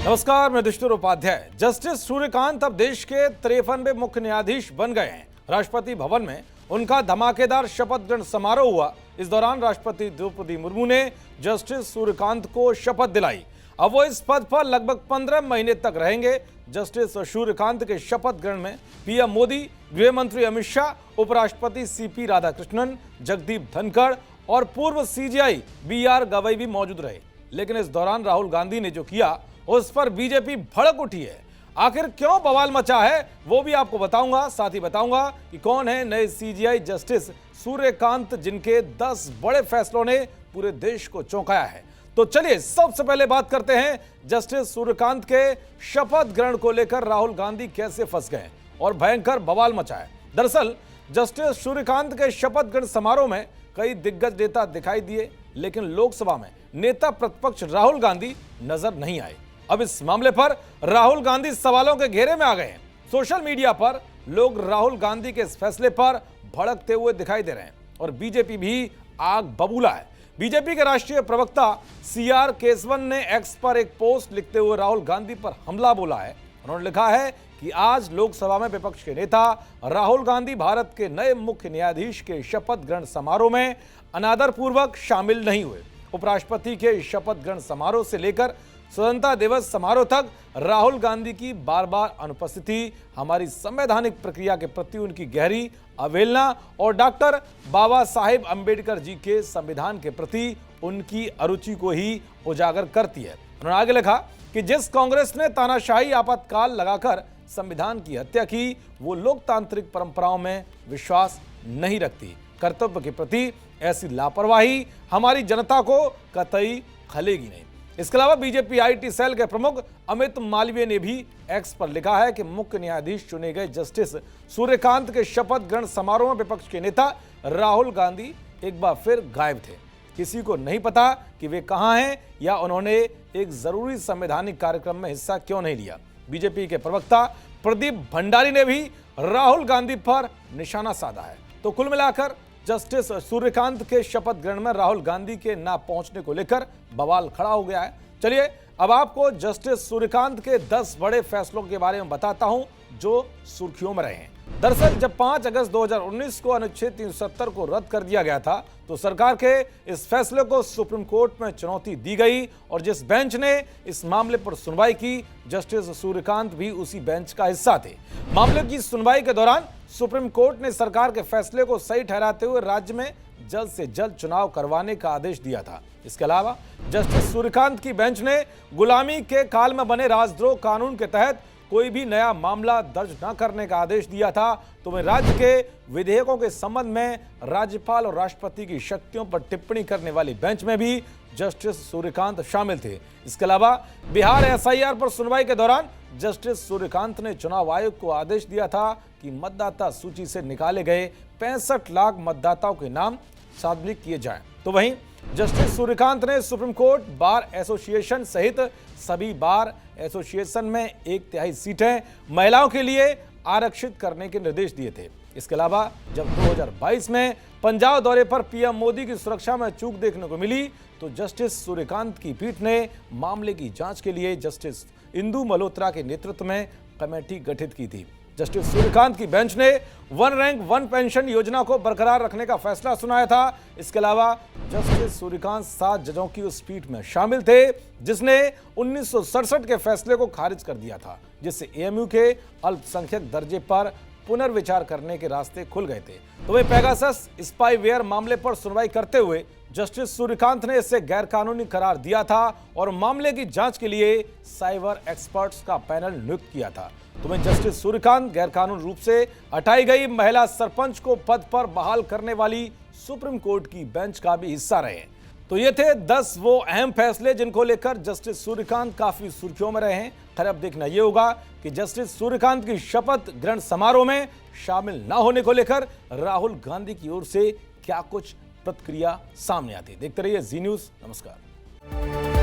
नमस्कार, मैं दुष्टुर उपाध्याय। जस्टिस सूर्यकांत अब देश के 53वें मुख्य न्यायाधीश बन गए हैं। राष्ट्रपति भवन में उनका धमाकेदार शपथ ग्रहण समारोह हुआ। इस दौरान राष्ट्रपति द्रौपदी मुर्मू ने जस्टिस सूर्यकांत को शपथ दिलाई। अब वो इस पद पर लगभग 15 महीने तक रहेंगे। जस्टिस सूर्यकांत के शपथ ग्रहण में पीएम मोदी, गृह मंत्री अमित शाह, उपराष्ट्रपति सीपी राधाकृष्णन, जगदीप धनखड़ और पूर्व सीजेआई बीआर गवई भी मौजूद रहे। लेकिन इस दौरान राहुल गांधी ने जो किया उस पर बीजेपी भड़क उठी है। आखिर क्यों बवाल मचा है वो भी आपको बताऊंगा। साथ ही बताऊंगा कि कौन है नए सीजेआई जस्टिस सूर्यकांत, जिनके 10 बड़े फैसलों ने पूरे देश को चौंकाया है। तो चलिए सबसे पहले बात करते हैं जस्टिस सूर्यकांत के शपथ ग्रहण को लेकर राहुल गांधी कैसे फंस गए और भयंकर बवाल मचा है। दरअसल जस्टिस सूर्यकांत के शपथ ग्रहण समारोह में कई दिग्गज नेता दिखाई दिए, लेकिन लोकसभा में नेता प्रतिपक्ष राहुल गांधी नजर नहीं आए। अब इस मामले पर राहुल गांधी सवालों के घेरे में आ गए हैं। सोशल मीडिया पर लोग राहुल गांधी के इस फैसले पर भड़कते हुए दिखाई दे रहे हैं और बीजेपी भी आग बबूला है। बीजेपी के राष्ट्रीय प्रवक्ता सीआर केसवन ने एक्स पर एक पोस्ट लिखते हुए राहुल गांधी पर हमला बोला है। उन्होंने लिखा है कि आज लोकसभा में विपक्ष के नेता राहुल गांधी भारत के नए मुख्य न्यायाधीश के शपथ ग्रहण समारोह में अनादरपूर्वक शामिल नहीं हुए। उपराष्ट्रपति के शपथ ग्रहण समारोह से लेकर स्वतंत्रता दिवस समारोह तक राहुल गांधी की बार बार अनुपस्थिति हमारी संवैधानिक प्रक्रिया के प्रति उनकी गहरी अवहेलना और डॉक्टर बाबा साहेब अंबेडकर जी के संविधान के प्रति उनकी अरुचि को ही उजागर करती है। उन्होंने आगे लिखा कि जिस कांग्रेस ने तानाशाही आपातकाल लगाकर संविधान की हत्या की, वो लोकतांत्रिक परंपराओं में विश्वास नहीं रखती। कर्तव्य के प्रति ऐसी लापरवाही हमारी जनता को कतई खलेगी नहीं। इसके अलावा बीजेपी आईटी सेल के प्रमुख अमित मालवीय ने भी एक्स पर लिखा है कि मुख्य न्यायाधीश चुने गए जस्टिस सूर्यकांत के शपथ ग्रहण समारोह में विपक्ष के नेता राहुल गांधी एक बार फिर गायब थे। किसी को नहीं पता कि वे कहां हैं या उन्होंने एक जरूरी संवैधानिक कार्यक्रम में हिस्सा क्यों नहीं लिया। बीजेपी के प्रवक्ता प्रदीप भंडारी ने भी राहुल गांधी पर निशाना साधा है। तो कुल मिलाकर जस्टिस सूर्यकांत के शपथ ग्रहण में राहुल गांधी के ना पहुंचने को लेकर बवाल खड़ा हो गया है। चलिए अब आपको जस्टिस सूर्यकांत के 10 बड़े फैसलों के बारे में बताता हूं जो सुर्खियों में रहे हैं। दरअसल जब 5 अगस्त 2019 को अनुच्छेद 370 को रद्द कर दिया गया था तो सरकार के इस फैसले को सुप्रीम कोर्ट में चुनौती दी गई और जिस बेंच ने इस मामले पर सुनवाई की, जस्टिस सूर्यकांत भी उसी बेंच का हिस्सा थे। मामले की सुनवाई के दौरान सुप्रीम कोर्ट ने सरकार के फैसले को सही ठहराते हुए राज्य में जल्द से जल्द चुनाव करवाने का आदेश दिया था। इसके अलावा जस्टिस सूर्यकांत की बेंच ने गुलामी के काल में बने राजद्रोह कानून के तहत कोई भी नया मामला दर्ज न करने का आदेश दिया था। तो वह राज्य के विधेयकों के संबंध में राज्यपाल और राष्ट्रपति की शक्तियों पर टिप्पणी करने वाली बेंच में भी जस्टिस सूर्यकांत शामिल थे। इसके अलावा बिहार एसआईआर पर सुनवाई के दौरान जस्टिस सूर्यकांत ने चुनाव आयोग को आदेश दिया था कि मतदाता सूची से निकाले गए 65 लाख मतदाताओं के नाम सार्वजनिक किए जाएं। तो वहीं जस्टिस सूर्यकांत ने सुप्रीम कोर्ट बार एसोसिएशन सहित सभी बार एसोसिएशन में 1/3 सीटें महिलाओं के लिए आरक्षित करने के निर्देश दिए थे। इसके अलावा जब 2022 में पंजाब दौरे पर पीएम मोदी की सुरक्षा में चूक देखने को मिली तो जस्टिस सूर्यकांत की पीठ ने मामले की जांच के लिए जस्टिस इंदु मल्होत्रा के नेतृत्व में कमेटी गठित की थी। जस्टिस सूर्यकांत की बेंच ने वन रैंक वन पेंशन योजना को बरकरार रखने का फैसला सुनाया था। इसके अलावा जस्टिस सूर्यकांत 7 जजों की उस पीठ में शामिल थे जिसने 1967 के फैसले को खारिज कर दिया था, जिससे एएमयू के अल्पसंख्यक दर्जे पर पुनर्विचार करने के रास्ते खुल गए थे। तो वे पेगासस स्पाईवेयर मामले पर सुनवाई करते हुए जस्टिस सूर्यकांत ने इसे गैरकानूनी करार दिया था और मामले की जांच के लिए साइबर एक्सपर्ट्स का पैनल नियुक्त किया था। तो वहीं जस्टिस सूर्यकांत गैरकानून रूप से हटाई गई महिला सरपंच को पद पर बहाल करने वाली सुप्रीम कोर्ट की बेंच का भी हिस्सा रहे। तो ये थे 10 वो अहम फैसले जिनको लेकर जस्टिस सूर्यकांत काफी सुर्खियों में रहे हैं। खैर अब देखना यह होगा कि जस्टिस सूर्यकांत की शपथ ग्रहण समारोह में शामिल न होने को लेकर राहुल गांधी की ओर से क्या कुछ प्रतिक्रिया सामने आती है। देखते रहिए जी न्यूज़। नमस्कार।